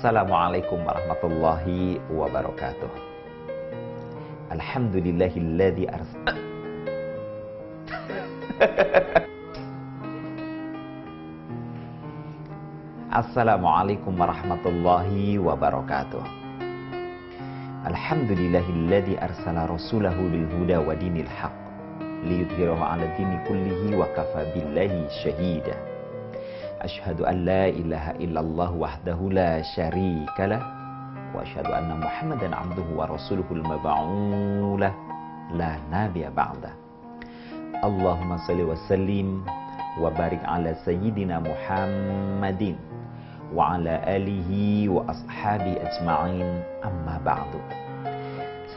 Assalamualaikum warahmatullahi wabarakatuh. Alhamdulillahilladzi Assalamualaikum warahmatullahi wabarakatuh. Alhamdulillahilladzi arsala rasulahu bil huda wa dinil haqq liyudhhirahu 'ala dini kullihi wa kafa billahi syahida. Asyhadu an la ilaha illallah wahdahu la syarikalah wa asyhadu anna Muhammadan 'abduhu wa rasuluhul mab'uulah la nabiyya ba'da. Allahumma shalli wa sallim wa barik 'ala sayyidina Muhammadin wa 'ala alihi wa ashabi ajma'in, amma ba'du.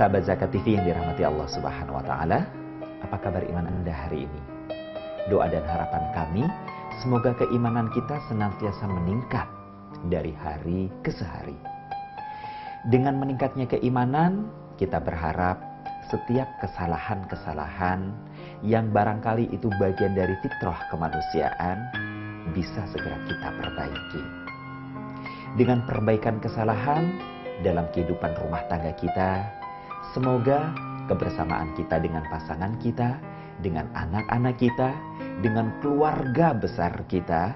Sahabat Zakat TV yang dirahmati Allah Subhanahu wa taala, apa kabar iman Anda hari ini? Doa dan harapan kami, semoga keimanan kita senantiasa meningkat dari hari ke hari. Dengan meningkatnya keimanan, kita berharap setiap kesalahan-kesalahan yang barangkali itu bagian dari fitrah kemanusiaan bisa segera kita perbaiki. Dengan perbaikan kesalahan dalam kehidupan rumah tangga kita, semoga kebersamaan kita dengan pasangan kita, dengan anak-anak kita, dengan keluarga besar kita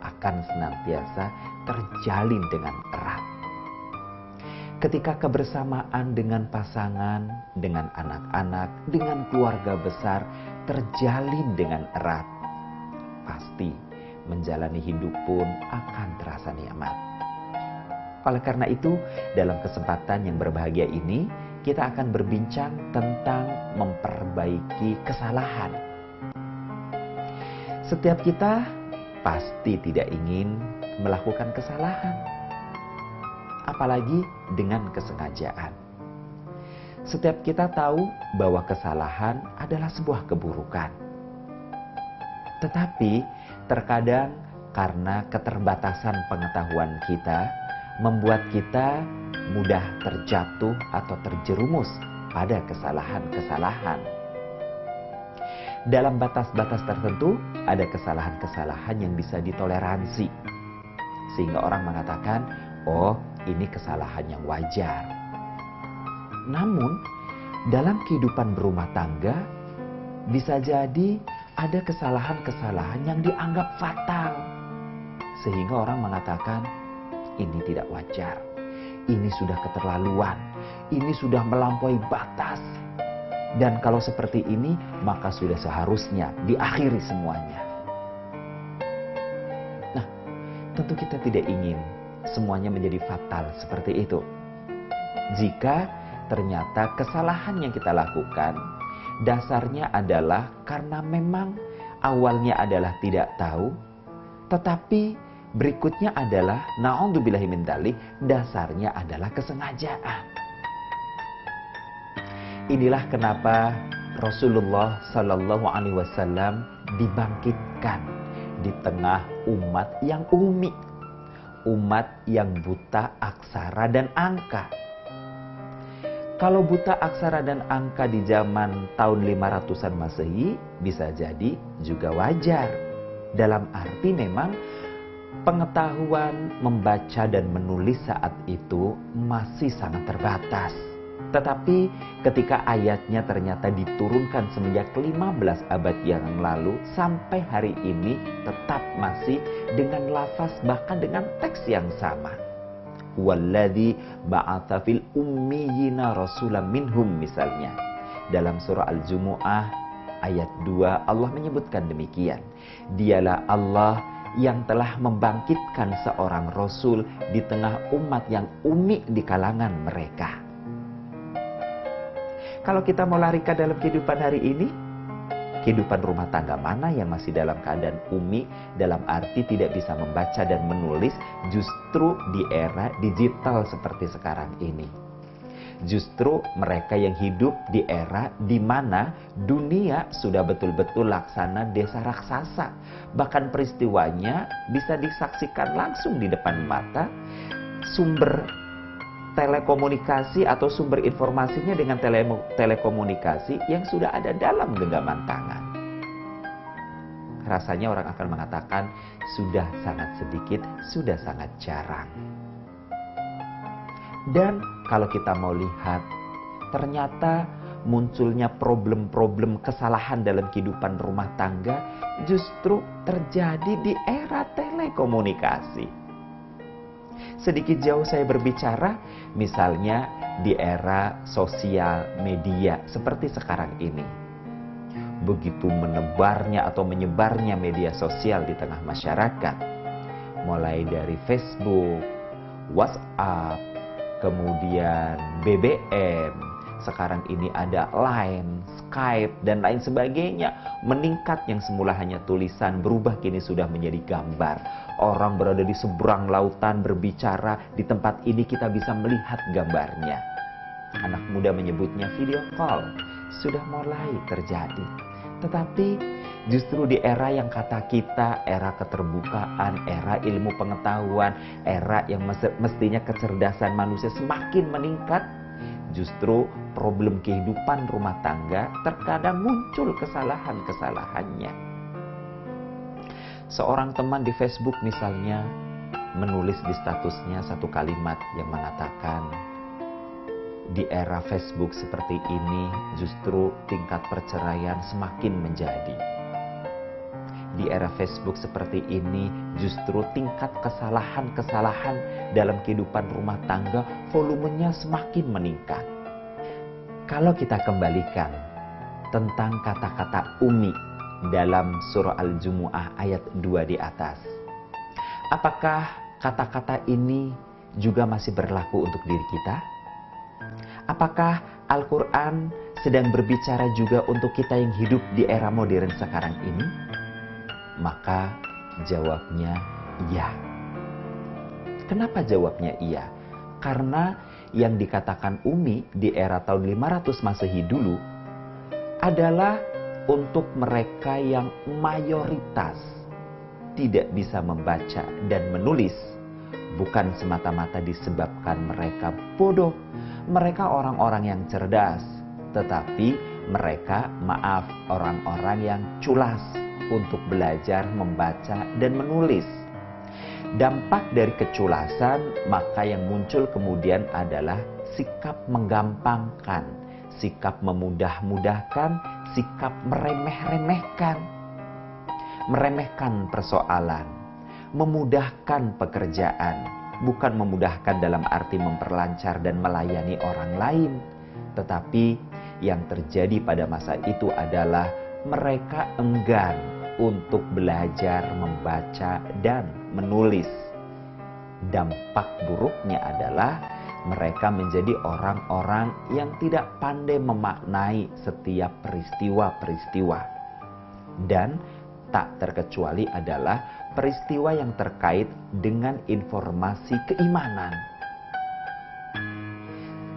akan senantiasa terjalin dengan erat. Ketika kebersamaan dengan pasangan, dengan anak-anak, dengan keluarga besar terjalin dengan erat, pasti menjalani hidup pun akan terasa nikmat. Oleh karena itu, dalam kesempatan yang berbahagia ini, kita akan berbincang tentang memperbaiki kesalahan. Setiap kita pasti tidak ingin melakukan kesalahan, apalagi dengan kesengajaan. Setiap kita tahu bahwa kesalahan adalah sebuah keburukan. Tetapi terkadang karena keterbatasan pengetahuan kita, membuat kita mudah terjatuh atau terjerumus pada kesalahan-kesalahan. Dalam batas-batas tertentu, ada kesalahan-kesalahan yang bisa ditoleransi. Sehingga orang mengatakan, oh ini kesalahan yang wajar. Namun, dalam kehidupan berumah tangga, bisa jadi ada kesalahan-kesalahan yang dianggap fatal. Sehingga orang mengatakan, ini tidak wajar. Ini sudah keterlaluan. Ini sudah melampaui batas. Dan kalau seperti ini, maka sudah seharusnya diakhiri semuanya. Nah, tentu kita tidak ingin semuanya menjadi fatal seperti itu. Jika ternyata kesalahan yang kita lakukan, dasarnya adalah karena memang awalnya adalah tidak tahu, tetapi berikutnya adalah na'udzubillahi min dzalik, dasarnya adalah kesengajaan. Inilah kenapa Rasulullah Sallallahu Alaihi Wasallam dibangkitkan di tengah umat yang ummi, umat yang buta aksara dan angka. Kalau buta aksara dan angka di zaman tahun 500-an Masehi bisa jadi juga wajar. Dalam arti memang pengetahuan membaca dan menulis saat itu masih sangat terbatas. Tetapi ketika ayatnya ternyata diturunkan semenjak 15 abad yang lalu sampai hari ini tetap masih dengan lafaz bahkan dengan teks yang sama. Walladzi ba'atsa fil ummiyina rasulan minhum misalnya. Dalam surah Al-Jumu'ah ayat 2 Allah menyebutkan demikian. Dialah Allah yang telah membangkitkan seorang Rasul di tengah umat yang ummi di kalangan mereka. Kalau kita mau larikan dalam kehidupan hari ini, kehidupan rumah tangga mana yang masih dalam keadaan ummi, dalam arti tidak bisa membaca dan menulis, justru di era digital seperti sekarang ini. Justru mereka yang hidup di era di mana dunia sudah betul-betul laksana desa raksasa. Bahkan peristiwanya bisa disaksikan langsung di depan mata. Sumber telekomunikasi atau sumber informasinya dengan telekomunikasi yang sudah ada dalam genggaman tangan. Rasanya orang akan mengatakan sudah sangat sedikit, sudah sangat jarang. Dan kalau kita mau lihat, ternyata munculnya problem-problem kesalahan dalam kehidupan rumah tangga justru terjadi di era telekomunikasi. Sedikit jauh saya berbicara, misalnya di era sosial media seperti sekarang ini. Begitu menebarnya atau menyebarnya media sosial di tengah masyarakat, mulai dari Facebook, WhatsApp, kemudian BBM, sekarang ini ada Line, Skype, dan lain sebagainya. Meningkat yang semula hanya tulisan, berubah kini sudah menjadi gambar. Orang berada di seberang lautan berbicara, di tempat ini kita bisa melihat gambarnya. Anak muda menyebutnya video call, sudah mulai terjadi. Tetapi justru di era yang kata kita, era keterbukaan, era ilmu pengetahuan, era yang mestinya kecerdasan manusia semakin meningkat, justru problem kehidupan rumah tangga terkadang muncul kesalahan-kesalahannya. Seorang teman di Facebook misalnya menulis di statusnya satu kalimat yang mengatakan, di era Facebook seperti ini justru tingkat perceraian semakin menjadi. Di era Facebook seperti ini justru tingkat kesalahan-kesalahan dalam kehidupan rumah tangga volumenya semakin meningkat. Kalau kita kembalikan tentang kata-kata Umi dalam surah Al-Jumu'ah ayat 2 di atas, apakah kata-kata ini juga masih berlaku untuk diri kita? Apakah Al-Quran sedang berbicara juga untuk kita yang hidup di era modern sekarang ini? Maka jawabnya iya. Kenapa jawabnya iya? Karena yang dikatakan Umi di era tahun 500 Masehi dulu adalah untuk mereka yang mayoritas tidak bisa membaca dan menulis. Bukan semata-mata disebabkan mereka bodoh, mereka orang-orang yang cerdas, tetapi mereka, orang-orang yang culas untuk belajar membaca dan menulis. Dampak dari keculasan, maka yang muncul kemudian adalah sikap menggampangkan, sikap memudah-mudahkan, sikap meremeh-remehkan, meremehkan persoalan, memudahkan pekerjaan, bukan memudahkan dalam arti memperlancar dan melayani orang lain, tetapi yang terjadi pada masa itu adalah mereka enggan untuk belajar membaca dan menulis. Dampak buruknya adalah mereka menjadi orang-orang yang tidak pandai memaknai setiap peristiwa-peristiwa. Dan tak terkecuali adalah peristiwa yang terkait dengan informasi keimanan.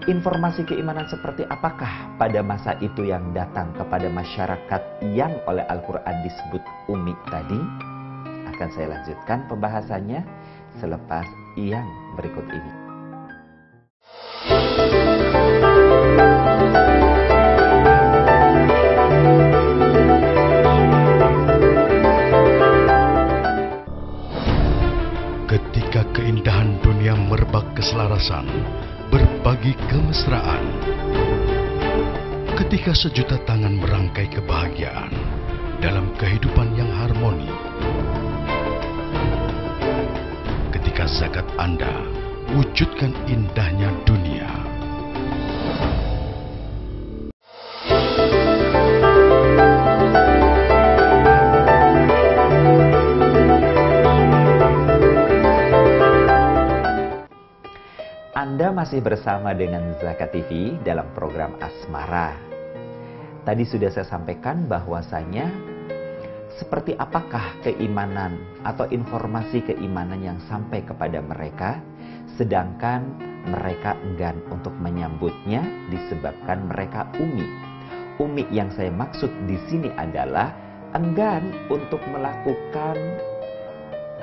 Informasi keimanan seperti apakah pada masa itu yang datang kepada masyarakat yang oleh Al-Quran disebut Umi tadi? Akan saya lanjutkan pembahasannya selepas yang berikut ini. Ketika keindahan dunia merebak keselarasan, berbagi kemesraan. Ketika sejuta tangan merangkai kebahagiaan dalam kehidupan yang harmoni. Ketika zakat Anda wujudkan indahnya dunia. Anda masih bersama dengan Zakat TV dalam program Asmara. Tadi sudah saya sampaikan bahwasanya seperti apakah keimanan atau informasi keimanan yang sampai kepada mereka, sedangkan mereka enggan untuk menyambutnya disebabkan mereka umi. Umi yang saya maksud di sini adalah enggan untuk melakukan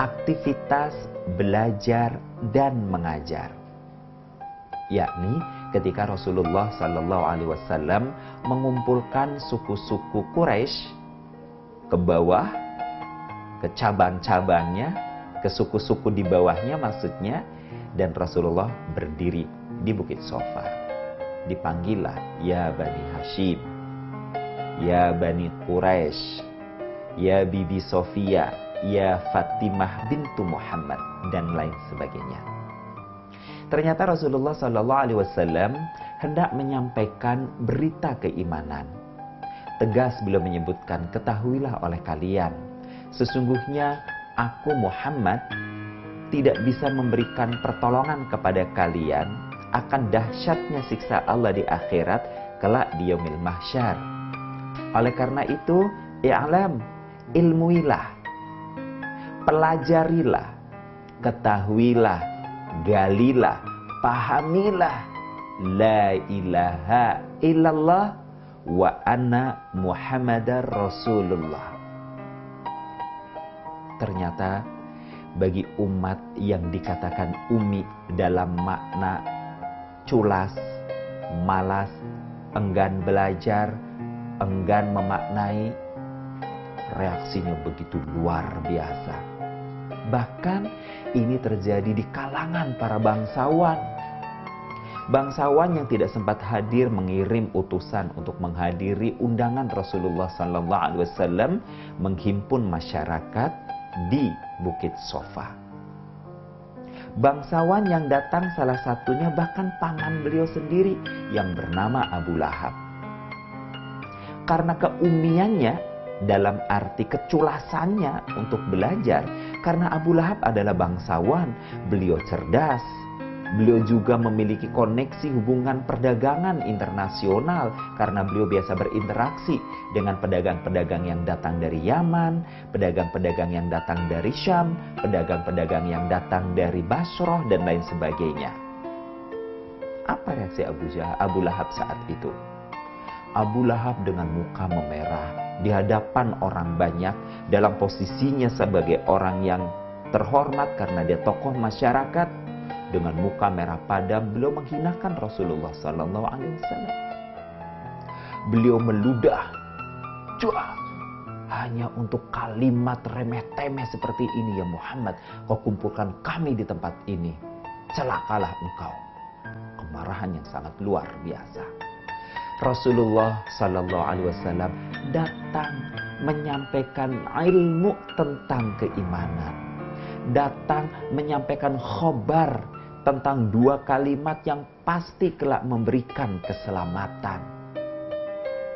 aktivitas belajar dan mengajar. Yakni ketika Rasulullah SAW mengumpulkan suku-suku Quraisy ke bawah, ke cabang-cabangnya, ke suku-suku di bawahnya maksudnya, dan Rasulullah berdiri di Bukit Sofa. Dipanggillah, ya Bani Hashim, ya Bani Quraisy, ya Bibi Sofia, ya Fatimah bintu Muhammad, dan lain sebagainya. Ternyata Rasulullah SAW hendak menyampaikan berita keimanan. Tegas beliau menyebutkan, ketahuilah oleh kalian, sesungguhnya aku Muhammad tidak bisa memberikan pertolongan kepada kalian akan dahsyatnya siksa Allah di akhirat kelak di yaumil mahsyar. Oleh karena itu, i'lam, ilmuilah, pelajarilah, ketahuilah, galilah, pahamilah, la ilaha illallah wa anna Muhammadar Rasulullah. Ternyata bagi umat yang dikatakan ummi dalam makna culas, malas, enggan belajar, enggan memaknai, reaksinya begitu luar biasa. Bahkan ini terjadi di kalangan para bangsawan. Bangsawan yang tidak sempat hadir mengirim utusan untuk menghadiri undangan Rasulullah SAW menghimpun masyarakat di Bukit Sofa. Bangsawan yang datang salah satunya bahkan paman beliau sendiri yang bernama Abu Lahab. Karena keummiannya dalam arti keculasannya untuk belajar, karena Abu Lahab adalah bangsawan, beliau cerdas. Beliau juga memiliki koneksi hubungan perdagangan internasional karena beliau biasa berinteraksi dengan pedagang-pedagang yang datang dari Yaman, pedagang-pedagang yang datang dari Syam, pedagang-pedagang yang datang dari Basrah, dan lain sebagainya. Apa reaksi Abu Lahab saat itu? Abu Lahab dengan muka memerah di hadapan orang banyak dalam posisinya sebagai orang yang terhormat karena dia tokoh masyarakat. Dengan muka merah padam, beliau menghinakan Rasulullah SAW. Beliau meludah, cuah, hanya untuk kalimat remeh-temeh seperti ini, ya Muhammad, kau kumpulkan kami di tempat ini, celakalah engkau. Kemarahan yang sangat luar biasa. Rasulullah SAW datang menyampaikan ilmu tentang keimanan, datang menyampaikan khobar tentang dua kalimat yang pasti kelak memberikan keselamatan.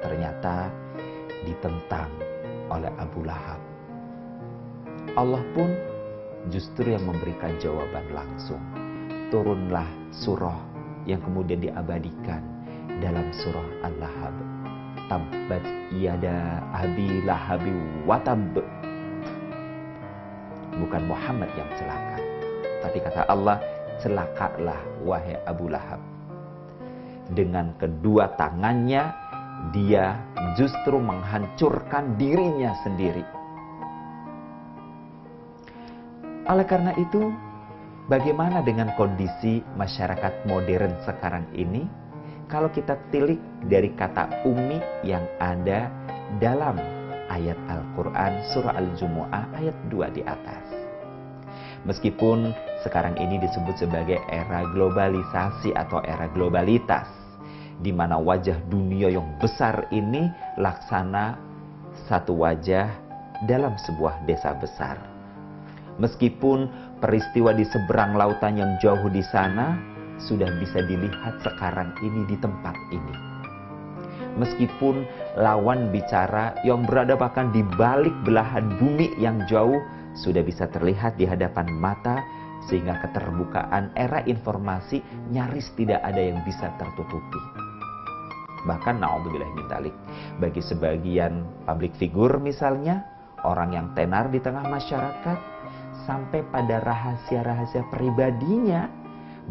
Ternyata ditentang oleh Abu Lahab. Allah pun justru yang memberikan jawaban langsung. Turunlah surah yang kemudian diabadikan dalam surah Al-Lahab. Tabbat yada Abi Lahabi watab. Bukan Muhammad yang celaka, tapi kata Allah, celakalah wahai Abu Lahab. Dengan kedua tangannya dia justru menghancurkan dirinya sendiri. Oleh karena itu, bagaimana dengan kondisi masyarakat modern sekarang ini? Kalau kita tilik dari kata ummi yang ada dalam ayat Al-Quran surah Al-Jumu'ah ayat 2 di atas. Meskipun sekarang ini disebut sebagai era globalisasi atau era globalitas, di mana wajah dunia yang besar ini laksana satu wajah dalam sebuah desa besar. Meskipun peristiwa di seberang lautan yang jauh di sana sudah bisa dilihat sekarang ini di tempat ini. Meskipun lawan bicara yang berada bahkan di balik belahan bumi yang jauh sudah bisa terlihat di hadapan mata, sehingga keterbukaan era informasi nyaris tidak ada yang bisa tertutupi. Bahkan na'udzubillah min dzalik, bagi sebagian public figure misalnya, orang yang tenar di tengah masyarakat, sampai pada rahasia-rahasia pribadinya,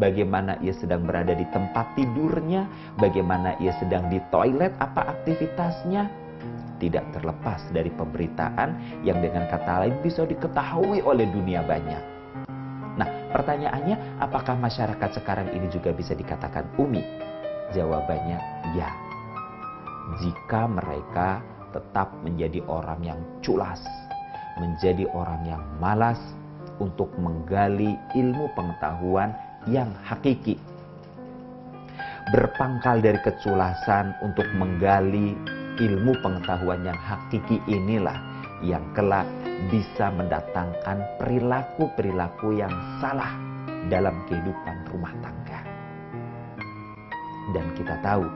bagaimana ia sedang berada di tempat tidurnya, bagaimana ia sedang di toilet, apa aktivitasnya, tidak terlepas dari pemberitaan yang dengan kata lain bisa diketahui oleh dunia banyak. Nah, pertanyaannya, apakah masyarakat sekarang ini juga bisa dikatakan ummi? Jawabannya ya. Jika mereka tetap menjadi orang yang culas, menjadi orang yang malas untuk menggali ilmu pengetahuan yang hakiki. berpangkal dari keculasan untuk menggali ilmu pengetahuan yang hakiki inilah yang kelak bisa mendatangkan perilaku-perilaku yang salah dalam kehidupan rumah tangga. Dan kita tahu,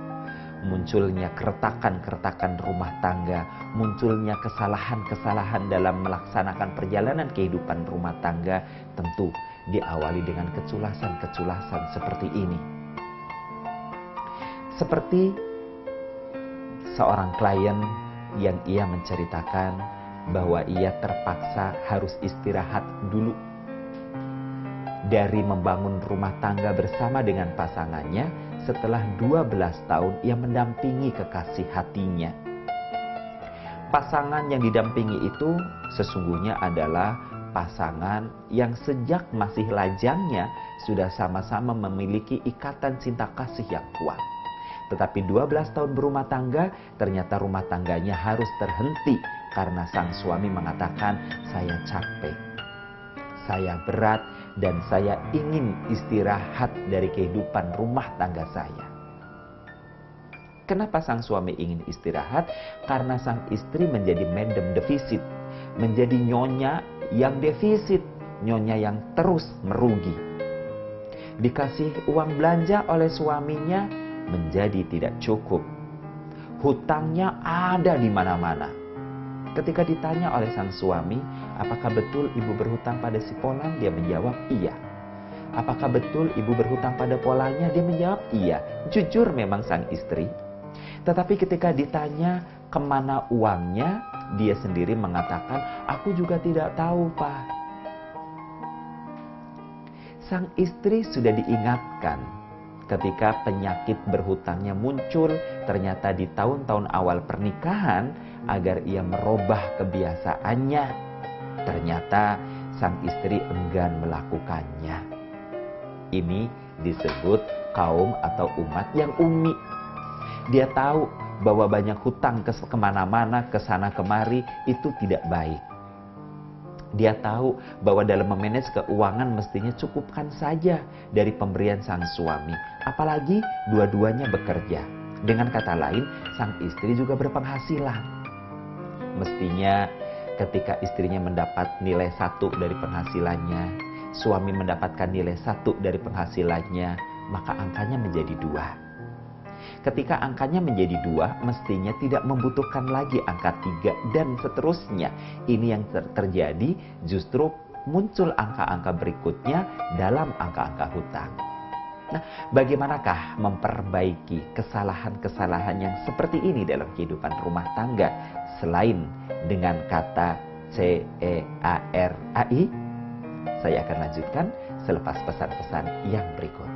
munculnya keretakan-keretakan rumah tangga, munculnya kesalahan-kesalahan dalam melaksanakan perjalanan kehidupan rumah tangga tentu diawali dengan keculasan-keculasan seperti ini. Seperti seorang klien yang ia menceritakan bahwa ia terpaksa harus istirahat dulu dari membangun rumah tangga bersama dengan pasangannya setelah 12 tahun ia mendampingi kekasih hatinya. Pasangan yang didampingi itu sesungguhnya adalah pasangan yang sejak masih lajangnya sudah sama-sama memiliki ikatan cinta kasih yang kuat. Tetapi 12 tahun berumah tangga, ternyata rumah tangganya harus terhenti karena sang suami mengatakan, "Saya capek, saya berat, dan saya ingin istirahat dari kehidupan rumah tangga saya." Kenapa sang suami ingin istirahat? Karena sang istri menjadi madam defisit, menjadi nyonya yang defisit, nyonya yang terus merugi. Dikasih uang belanja oleh suaminya menjadi tidak cukup. Hutangnya ada di mana-mana. Ketika ditanya oleh sang suami, apakah betul ibu berhutang pada si Polan? Dia menjawab iya. Apakah betul ibu berhutang pada polanya? Dia menjawab iya. Jujur memang sang istri. Tetapi ketika ditanya kemana uangnya, dia sendiri mengatakan, aku juga tidak tahu, Pak. Sang istri sudah diingatkan ketika penyakit berhutangnya muncul, ternyata di tahun-tahun awal pernikahan, agar ia merubah kebiasaannya. Ternyata sang istri enggan melakukannya. Ini disebut kaum atau umat yang umi. Dia tahu bahwa banyak hutang kemana-mana, kesana kemari, itu tidak baik. Dia tahu bahwa dalam memanage keuangan mestinya cukupkan saja dari pemberian sang suami. Apalagi dua-duanya bekerja. Dengan kata lain, sang istri juga berpenghasilan. Mestinya ketika istrinya mendapat nilai 1 dari penghasilannya, suami mendapatkan nilai 1 dari penghasilannya, maka angkanya menjadi 2. Ketika angkanya menjadi 2, mestinya tidak membutuhkan lagi angka 3 dan seterusnya. Ini yang terjadi, justru muncul angka-angka berikutnya dalam angka-angka hutang. Nah, bagaimanakah memperbaiki kesalahan-kesalahan yang seperti ini dalam kehidupan rumah tangga selain dengan kata CEARAI? Saya akan lanjutkan selepas pesan-pesan yang berikut.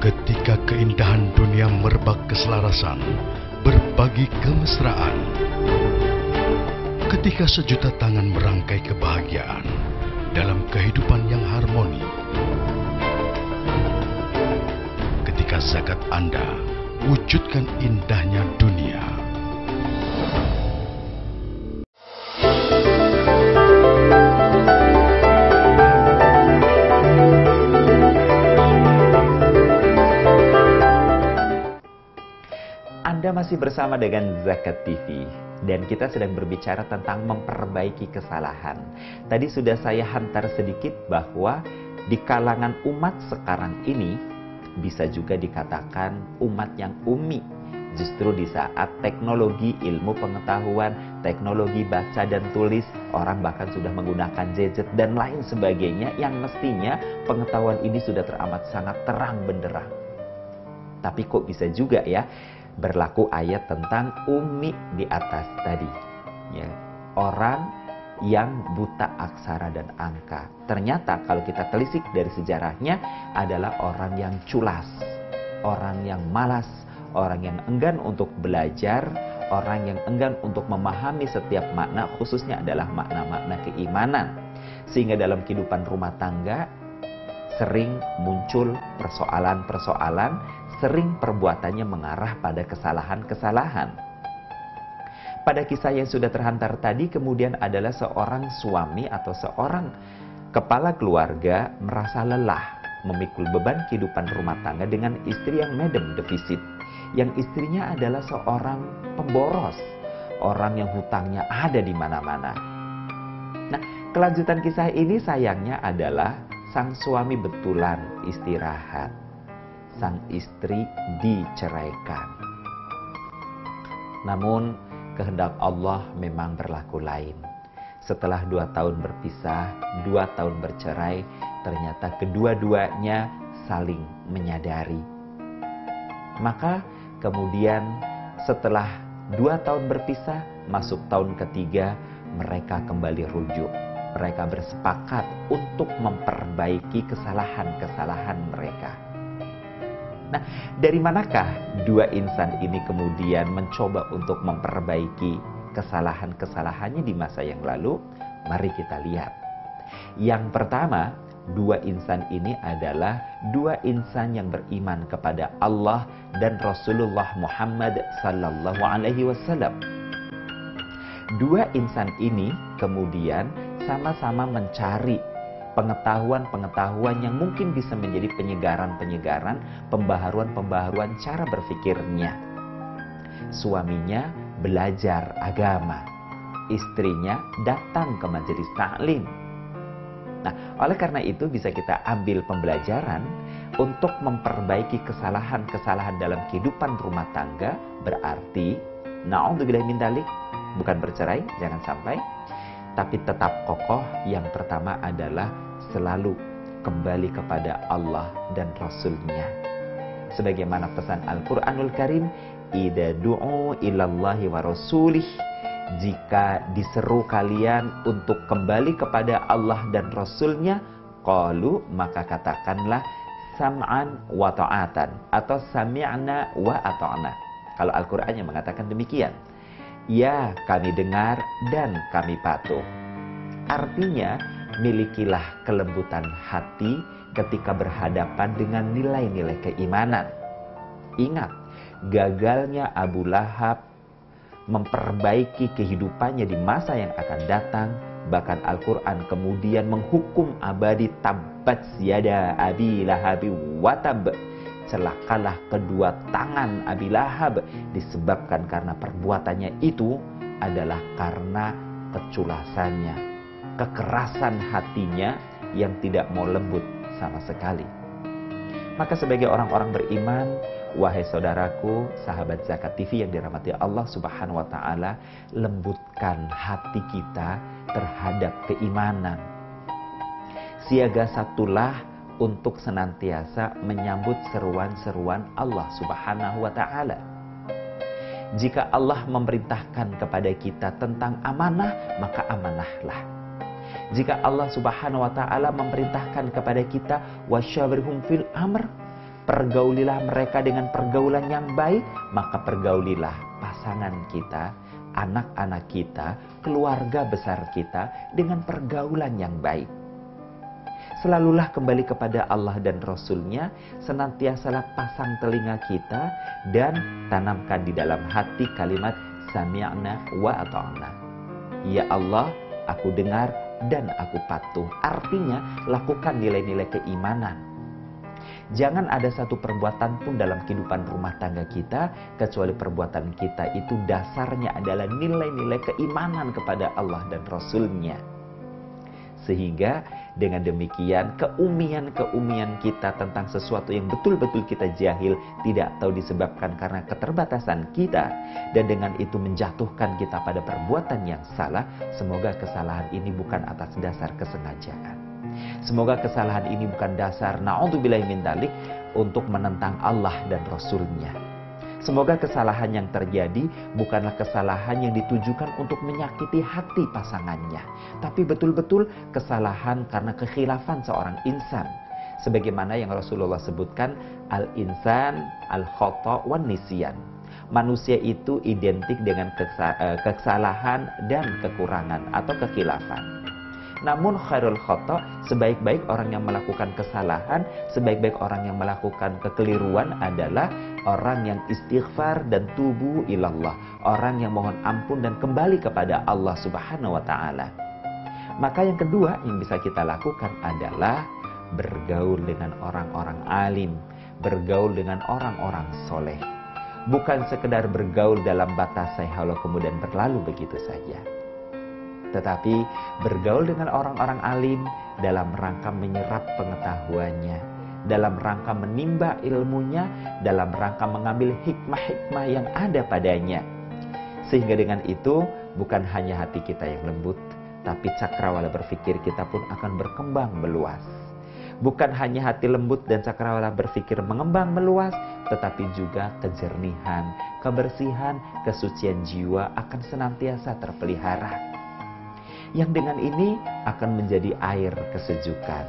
Ketika keindahan dunia merebak keselarasan, berbagi kemesraan. Ketika sejuta tangan merangkai kebahagiaan dalam kehidupan yang harmoni. Ketika zakat Anda wujudkan indahnya dunia. Anda masih bersama dengan Zakat TV dan kita sedang berbicara tentang memperbaiki kesalahan. Tadi sudah saya hantar sedikit bahwa di kalangan umat sekarang ini bisa juga dikatakan umat yang umi. Justru di saat teknologi ilmu pengetahuan, teknologi baca dan tulis, orang bahkan sudah menggunakan gadget dan lain sebagainya yang mestinya pengetahuan ini sudah teramat sangat terang benderang. Tapi kok bisa juga ya berlaku ayat tentang umi di atas tadi, ya, orang yang buta aksara dan angka. Ternyata kalau kita telisik dari sejarahnya adalah orang yang culas, orang yang malas, orang yang enggan untuk belajar, orang yang enggan untuk memahami setiap makna, khususnya adalah makna-makna keimanan. Sehingga dalam kehidupan rumah tangga sering muncul persoalan-persoalan, sering perbuatannya mengarah pada kesalahan-kesalahan. pada kisah yang sudah terhantar tadi, kemudian adalah seorang suami atau seorang kepala keluarga merasa lelah memikul beban kehidupan rumah tangga dengan istri yang medem defisit, yang istrinya adalah seorang pemboros, orang yang hutangnya ada di mana-mana. Nah, kelanjutan kisah ini sayangnya adalah sang suami betulan istirahat, sang istri diceraikan. Namun kehendak Allah memang berlaku lain. Setelah 2 tahun berpisah, 2 tahun bercerai, ternyata kedua-duanya saling menyadari. Maka kemudian setelah 2 tahun berpisah, masuk tahun ketiga, mereka kembali rujuk. Mereka bersepakat untuk memperbaiki kesalahan-kesalahan mereka. Nah, dari manakah dua insan ini kemudian mencoba untuk memperbaiki kesalahan-kesalahannya di masa yang lalu? Mari kita lihat. Yang pertama, dua insan ini adalah dua insan yang beriman kepada Allah dan Rasulullah Muhammad sallallahu alaihi wasallam. Dua insan ini kemudian sama-sama mencari pengetahuan-pengetahuan yang mungkin bisa menjadi penyegaran-penyegaran, pembaharuan-pembaharuan cara berpikirnya. Suaminya belajar agama, istrinya datang ke majelis taklim. Nah, oleh karena itu bisa kita ambil pembelajaran untuk memperbaiki kesalahan-kesalahan dalam kehidupan rumah tangga. Berarti, na'udzubillah min dzalik, bukan bercerai, jangan sampai, tapi tetap kokoh. Yang pertama adalah selalu kembali kepada Allah dan Rasul-Nya. Sebagaimana pesan Al-Quranul Karim, "Idza du'u ilallahi wa rasulih", jika diseru kalian untuk kembali kepada Allah dan Rasul-Nya, qalu, maka katakanlah sam'an wa ta'atan, atau sami'na wa ata'na. Kalau Al-Quran yang mengatakan demikian, ya, kami dengar dan kami patuh. Artinya, milikilah kelembutan hati ketika berhadapan dengan nilai-nilai keimanan. Ingat, gagalnya Abu Lahab memperbaiki kehidupannya di masa yang akan datang. Bahkan Al-Quran kemudian menghukum abadi, tabbat yada Abi Lahab wa tab. Celakalah kedua tangan Abi Lahab, disebabkan karena perbuatannya itu adalah karena keculasannya, kekerasan hatinya yang tidak mau lembut sama sekali. Maka sebagai orang-orang beriman, wahai saudaraku, sahabat Zakat TV yang dirahmati Allah Subhanahu wa taala, lembutkan hati kita terhadap keimanan. Siaga satulah untuk senantiasa menyambut seruan-seruan Allah Subhanahu wa taala. Jika Allah memerintahkan kepada kita tentang amanah, maka amanahlah. Jika Allah Subhanahu wa taala memerintahkan kepada kita wasyawirhum fil amr, pergaulilah mereka dengan pergaulan yang baik, maka pergaulilah pasangan kita, anak-anak kita, keluarga besar kita dengan pergaulan yang baik. Selalulah kembali kepada Allah dan Rasul-Nya, senantiasalah pasang telinga kita dan tanamkan di dalam hati kalimat sami'na wa ata'na. Ya Allah, aku dengar dan aku patuh. Artinya, lakukan nilai-nilai keimanan. Jangan ada satu perbuatan pun dalam kehidupan rumah tangga kita, kecuali perbuatan kita itu dasarnya adalah nilai-nilai keimanan kepada Allah dan Rasul-Nya. Sehingga dengan demikian keumian-keumian kita tentang sesuatu yang betul-betul kita jahil, tidak tahu disebabkan karena keterbatasan kita, dan dengan itu menjatuhkan kita pada perbuatan yang salah. Semoga kesalahan ini bukan atas dasar kesengajaan. Semoga kesalahan ini bukan dasar na'udzubillahi min dzalik untuk menentang Allah dan Rasul-Nya. Semoga kesalahan yang terjadi bukanlah kesalahan yang ditujukan untuk menyakiti hati pasangannya, tapi betul-betul kesalahan karena kekhilafan seorang insan. Sebagaimana yang Rasulullah sebutkan, al-insan al-khata' wan nisyan. Manusia itu identik dengan kesalahan dan kekurangan atau kekhilafan. Namun khairul khata', sebaik-baik orang yang melakukan kesalahan, sebaik-baik orang yang melakukan kekeliruan adalah orang yang istighfar dan tubu ilallah, orang yang mohon ampun dan kembali kepada Allah Subhanahu wa Ta'ala. Maka yang kedua yang bisa kita lakukan adalah bergaul dengan orang-orang alim, bergaul dengan orang-orang soleh. Bukan sekedar bergaul dalam batas sayhalo kemudian berlalu begitu saja, tetapi bergaul dengan orang-orang alim dalam rangka menyerap pengetahuannya, dalam rangka menimba ilmunya, dalam rangka mengambil hikmah-hikmah yang ada padanya. Sehingga dengan itu bukan hanya hati kita yang lembut, tapi cakrawala berpikir kita pun akan berkembang meluas. Bukan hanya hati lembut dan cakrawala berpikir mengembang meluas, tetapi juga kejernihan, kebersihan, kesucian jiwa akan senantiasa terpelihara. Yang dengan ini akan menjadi air kesejukan,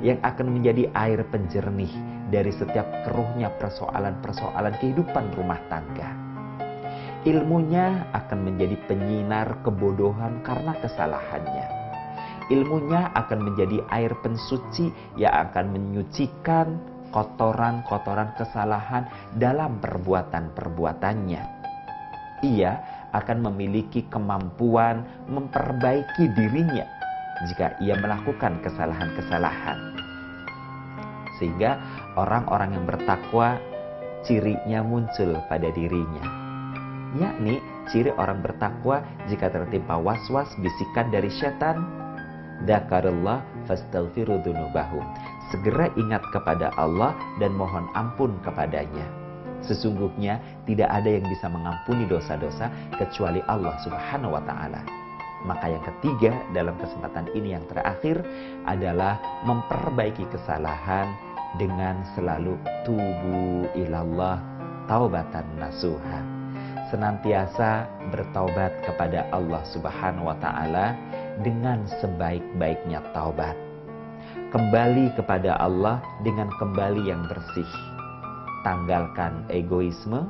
yang akan menjadi air penjernih dari setiap keruhnya persoalan-persoalan kehidupan rumah tangga. Ilmunya akan menjadi penyinar kebodohan karena kesalahannya. Ilmunya akan menjadi air pensuci yang akan menyucikan kotoran-kotoran kesalahan dalam perbuatan-perbuatannya. Ia akan memiliki kemampuan memperbaiki dirinya jika ia melakukan kesalahan-kesalahan. Sehingga orang-orang yang bertakwa cirinya muncul pada dirinya. Yakni ciri orang bertakwa jika tertimpa was-was bisikan dari setan, dzakarallah fastaghfiru dzunubahum. Segera ingat kepada Allah dan mohon ampun kepadanya. Sesungguhnya tidak ada yang bisa mengampuni dosa-dosa kecuali Allah Subhanahu wa Ta'ala. Maka yang ketiga dalam kesempatan ini yang terakhir adalah memperbaiki kesalahan dengan selalu tubu ilallah taubatan nasuha. Senantiasa bertaubat kepada Allah Subhanahu wa Ta'ala dengan sebaik-baiknya taubat. Kembali kepada Allah dengan kembali yang bersih. Tanggalkan egoisme,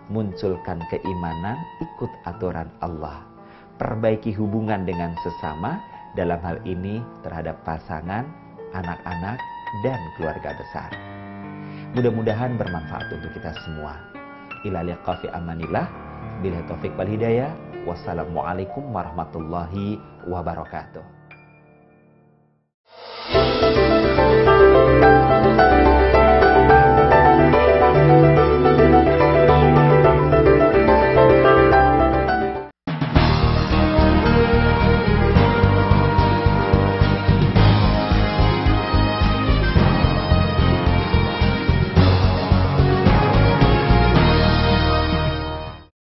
munculkan keimanan, ikut aturan Allah. Perbaiki hubungan dengan sesama, dalam hal ini terhadap pasangan, anak-anak, dan keluarga besar. Mudah-mudahan bermanfaat untuk kita semua. Ila liqa fi amanillah, billahi taufik wal hidayah. Wassalamualaikum warahmatullahi wabarakatuh.